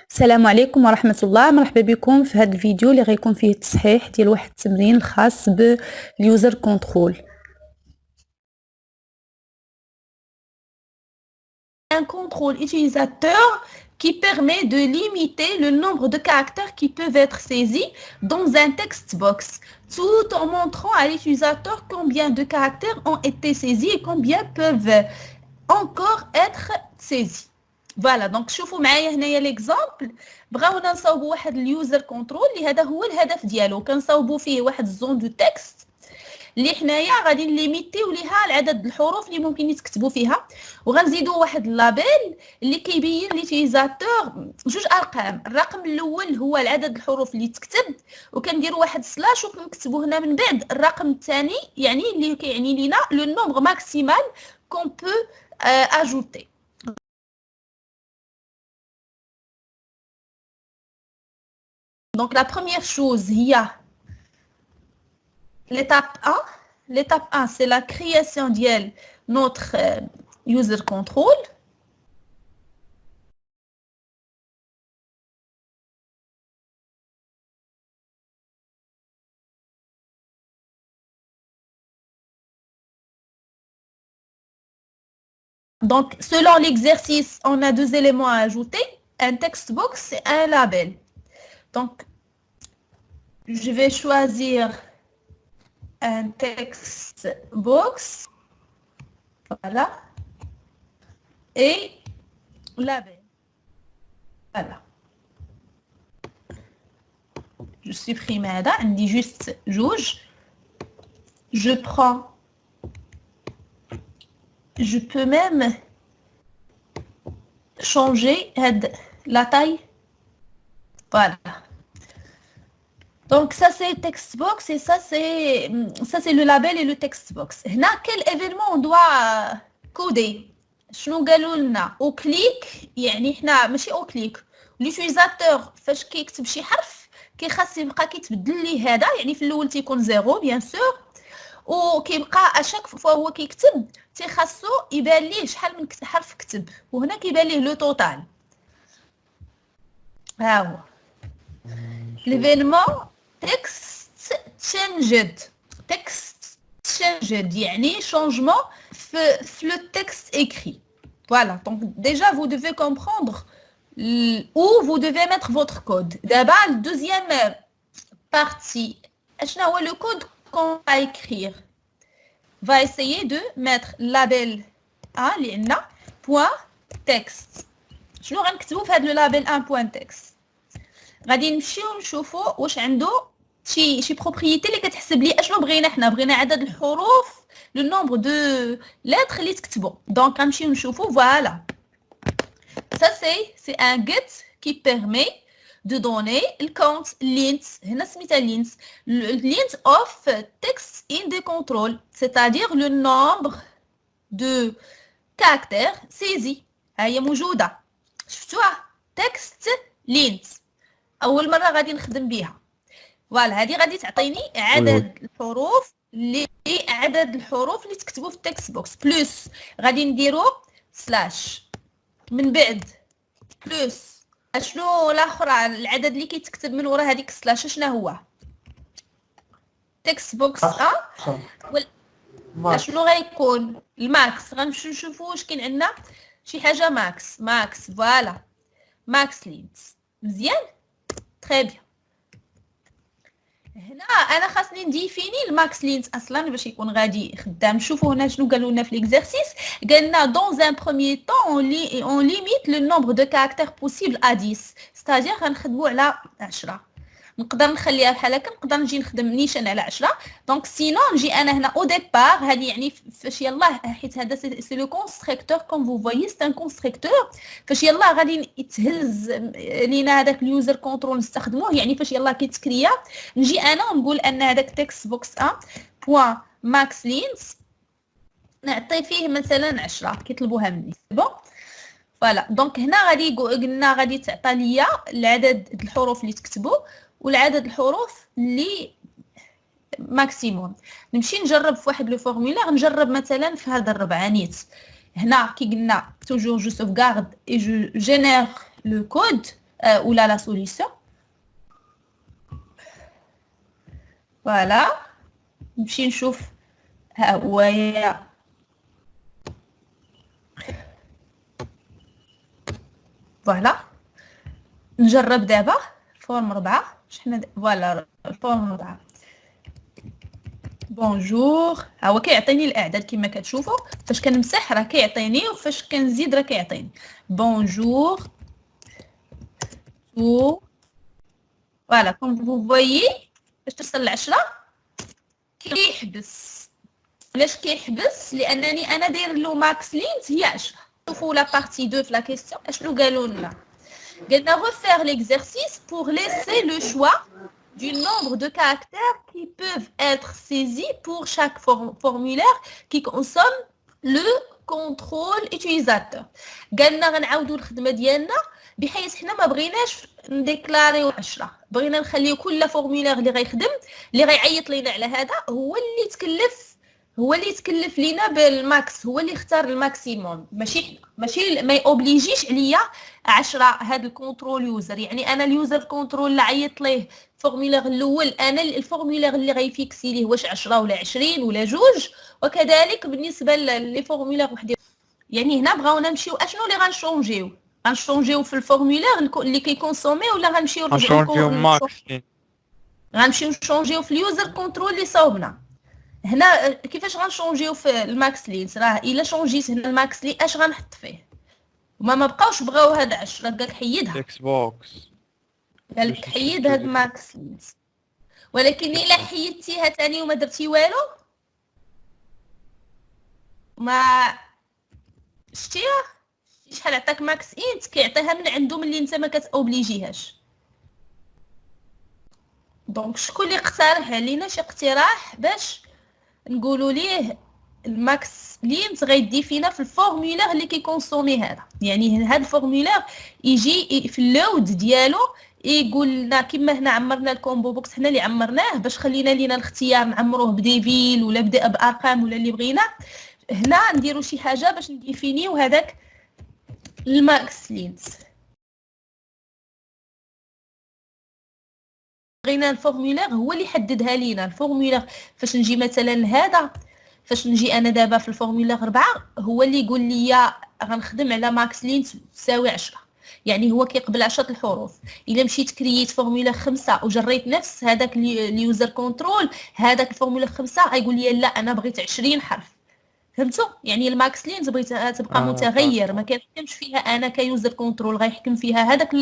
السلام عليكم ورحمة الله. مرحبا بكم في هذا الفيديو اللي غيكون فيه التصحيح ديال واحد التمرين الخاص باليوزر كنترول. Un contrôle utilisateur qui permet de limiter le nombre de caractères qui peuvent être saisis dans un text box, tout en montrant à l'utilisateur combien de caractères ont été saisis et combien peuvent encore être saisis. Voilà, donc شوفوا معايا هنايا l'exemple. بغاونا نصاوبوا واحد اليوزر كنترول اللي هذا هو الهدف ديالو، كنصاوبوا فيه واحد الزون دو تكست اللي حنايا غادي نليميتيو ليها العدد الحروف اللي ممكن يتكتبوا فيها، وغنزيدوا واحد اللابيل اللي كيبين ليتيزاتور جوج ارقام. الرقم الاول هو العدد الحروف اللي تكتب، وكنديروا واحد سلاش وكنكتبوا هنا من بعد الرقم الثاني، يعني اللي كيعني لينا لو نومبر ماكسيمال كون بو اجوتي. Donc la première chose, il y a l'étape 1. L'étape 1, c'est la création de notre user control. Donc, selon l'exercice, on a deux éléments à ajouter, un text box et un label. Donc, je vais choisir un text box, voilà, et label, voilà. Je supprime هذا, on dit juste جوج. Je prends, je peux même changer la taille, voilà. Donc ça c'est text box et ça c'est le label et le text box. هنا quel événement on doit coder؟ شنو قالوا لنا؟ او كليك، يعني حنا ماشي او كليك، ليوتيزاتور فاش كيكتب شي حرف كيخاص يبقى كيتبدل ليه هذا، يعني في الاول تيكون زيرو بيان سور، وكيبقى اشاك فوا هو كيكتب تيخاصو يبان ليه شحال من حرف كتب، وهنا كيبان ليه لو توتال. ها هو l'événement text changed. Text changed, يعني changement في le texte écrit. Voilà, donc déjà vous devez comprendre où vous devez mettre votre code. D'abord, la deuxième partie, le code qu'on va écrire. Va essayer de mettre label 1 لأن point text. شنو غنكتبوا في هذا le label 1 point text. غادي نمشيو نشوفوا واش عنده شي بروبريتي اللي كتحسب لي اشنو بغينا. حنا بغينا عدد الحروف، لو نومبر دو لتر اللي تكتبوا. دونك غنمشيو نشوفوا. فوالا ça c'est un get qui permet de donner le compte length. هنا سميتها length. length of text in the control, c'est-à-dire le nombre de caractères saisis. هي موجوده، شفتوها؟ text length اول مره غادي نخدم بها. فوالا هذه غادي تعطيني عدد الحروف اللي تكتبوا في التكست بوكس، بلس غادي نديرو سلاش من بعد بلس اشنو الاخرى العدد اللي كيتكتب من ورا هذيك سلاش شنو هو؟ تكست بوكس اشنو غيكون؟ الماكس. غنمشيو نشوفوا واش كاين عندنا شي حاجه ماكس. فوالا ماكس لينز. مزيان تري بيان. هنا انا خاصني نديفيني الماكس لينز اصلا باش يكون غادي خدام. شوفوا هنا شنو قالوا لنا في ليكزارسيس. قالنا dans un premier temps on limite le nombre de caractères possibles à 10، c'est-à-dire غنخدموا على 10. نقدر نخليها بحال هكا، نقدر نجي نخدم نيشان على 10. دونك سينو نجي انا هنا او ديبار. هذه يعني فاش يلاه، حيت هذا سي لو كونستركتور كوم فو فويي، سي ان كونستركتور. فاش يلاه غادي يتهز لينا هذاك اليوزر كنترول نستخدموه، يعني فاش يلاه كيتكريا نجي انا ونقول ان هذاك تكست بوكس 1 بوين ماكس لينز نعطي فيه مثلا 10 كيطلبوها مني. بون فوالا. دونك هنا غادي قلنا غادي تعطى ليا العدد الحروف اللي تكتبوا والعدد الحروف اللي ماكسيموم. نمشي نجرب في واحد لو فورمولير. نجرب مثلا في هذا الربعانيت. هنا كي قلنا توجور جو سوفغارد اي جو جينير لو كود. ولا لا سوليسيون. فوالا نمشي نشوف ها هو فوالا نجرب دابا فورم 4 شحال فوالا الفورم 4. بونجور ها هو كيعطيني الاعداد كما كتشوفوا، فاش كنمسح راه كيعطيني وفاش كنزيد راه كيعطيني. بونجور تو فوالا كوم فو فويي باش توصل ل10 كيحبس. علاش كيحبس؟ لانني انا داير له ماكس لينت هي 10. شوفوا لا بارتي 2 في لا كيسيون اشنو قالوا لنا. قالنا refaire l'exercice pour laisser le choix du nombre de caractères qui peuvent être saisis pour chaque formulaire qui consomme le contrôle utilisateur. قالنا غنعاودوا الخدمه ديالنا بحيث حنا ما بغيناش نديكلاريو 10، بغينا نخليو كل فورمولير اللي غيخدم اللي غيعيط لينا على هذا هو اللي يتكلف لينا بالماكس، هو اللي يختار الماكسيموم، ماشي ما يوبليجيش عليا 10 هذا الكونترول يوزر. يعني انا اليوزر كونترول اللي عيط ليه الفورمولير الاول، انا الفورمولير اللي غيفيكسي ليه واش 10 ولا 20 ولا جوج، وكذلك بالنسبه لي فورمولير وحدين. يعني هنا بغاونا نمشيو اشنو اللي غنشونجيو في الفورمولير اللي كيكونسومي، ولا غنمشيو نشونجيو في اليوزر كونترول اللي صاوبنا. هنا كيفاش غنشونجيو في الماكس لينت؟ راه الا شونجيت هنا الماكس لي اش غنحط فيه؟ ما بقاوش بغاو هاد 10 قالك حيدها تكست بوكس، قالك حيد هاد ماكس لينت. ولكن الا حيدتيها ثاني وما درتي والو ما شتيها شحال عطاك ماكس انت كيعطيها من عنده ملي انت ما كتوبليجيهاش. دونك شكون اللي اقترح علينا شي اقتراح باش نقولوا ليه الماكس لينت غيدي فينا في الفورمولير اللي كيكونسومي هذا؟ يعني هذا الفورمولير يجي في اللود ديالو يقول لنا كما هنا عمرنا الكومبو بوكس، هنا اللي عمرناه باش خلينا لينا الاختيار نعمروه بديفيل ولا بدا بارقام ولا اللي بغينا. هنا نديروا شي حاجه باش نديفينيو هذاك الماكس لينت. بغينا الفورمولير هو اللي يحددها لينا. الفورمولير فاش نجي مثلا هذا، فاش نجي انا دابا في الفورمولير 4 هو اللي يقول لي غنخدم على ماكس لينت تساوي 10، يعني هو كيقبل 10 الحروف. الا مشيت كرييت فورمولير 5 وجريت نفس هذاك اليوزر كنترول، هذاك الفورمولير 5 غيقول لي لا انا بغيت 20 حرف. فهمتوا؟ يعني الماكس لينز بغيتها تبقى متغير، ما كنحكمش فيها انا كيوزر كنترول، غيحكم فيها هذاك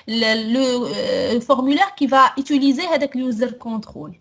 لو فورمولير كي فا يوتيليزي هذاك اليوزر كنترول.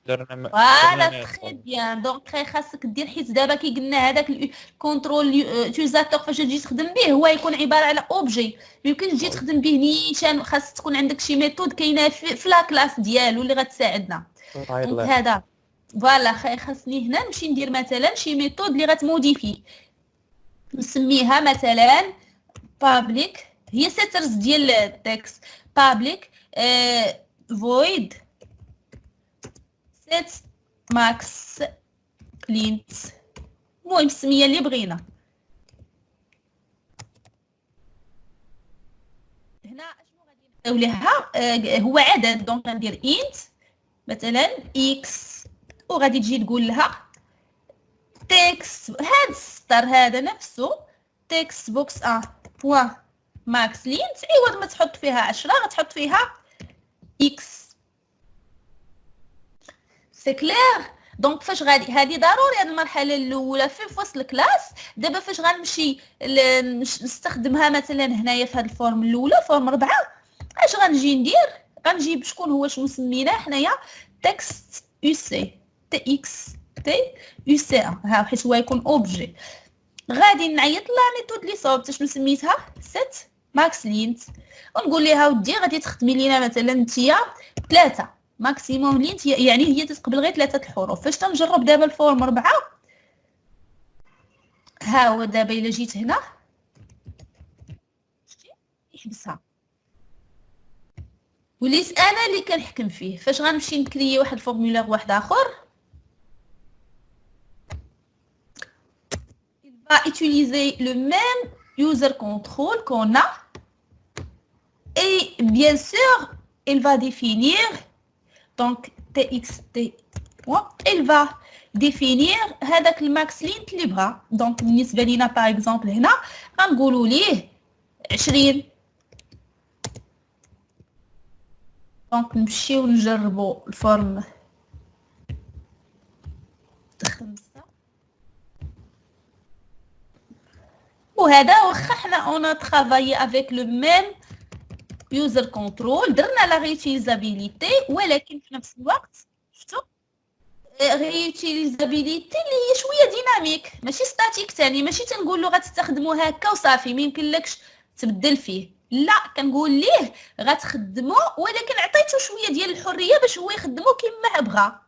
فوالا تري بيان. دونك خاصك دير، حيت دابا كي قلنا هذاك الكونترول يوتيليزاتور فاش تجي تخدم به هو يكون عباره على اوبجي، يمكن تجي تخدم به نيشان، خاص تكون عندك شي ميثود كاينه في لا كلاس ديالو اللي غتساعدنا. دونك هذا فوالا خاصني هنا نمشي ندير مثلا شي ميثود اللي غتموديفي، نسميها مثلا public، هي سيترز ديال التكست public void set max length، المهم السميه اللي بغينا. هنا اشنو غادي نعطيو لها؟ هو عدد، دونك غندير int مثلا x، وغادي تجي تقول لها تكست، هاد السطر هذا نفسه تكست بوكس بوان ماكس لينت، عوض ما تحط فيها 10 غتحط فيها اكس. سي كلير؟ دونك فاش غادي هذه ضروري هذه المرحله الاولى في وسط الكلاس. دابا فاش غنمشي نستخدمها مثلا هنايا في هذه الفورم الاولى فورم 4، اش غنجي ندير؟ غنجيب شكون هو شنو سميناه حنايا تكست يو سي تي اكس تي يو سي ها، حيت هو يكون اوبجي. غادي نعيط لا ميثود اللي صوبت شنو سميتها سيت ماكس لينت، ونقول لها ودي غادي تخدمي لينا مثلا نتيا 3 ماكسيموم لينت، يعني هي تتقبل غير 3 الحروف. فاش تنجرب دابا الفورم 4 ها هو دابا الا جيت هنا شتي يحبسها، وليت انا اللي كنحكم فيه. فاش غنمشي نكري واحد الفورمولير واحد اخر، va utiliser le même user control qu'on a et bien sûr il va définir donc txt il va définir هذاك الماكس لينت اللي بغا. دونك بالنسبه لينا باغ اكزومبل هنا غنقولوا ليه 20. دونك نمشيو نجربوا الفورم 5. وهذا واخا حنا on a travaillé avec le même user control درنا لا ريوتيليزابيليتي، ولكن في نفس الوقت شفتوا ريوتيليزابيليتي اللي هي شويه ديناميك ماشي ستاتيك ثاني، ماشي تنقول له غتستخدمو هكا وصافي ما يمكنلكش تبدل فيه، لا كنقول ليه غتخدمو ولكن عطيتو شويه ديال الحريه باش هو يخدمو كما بغا.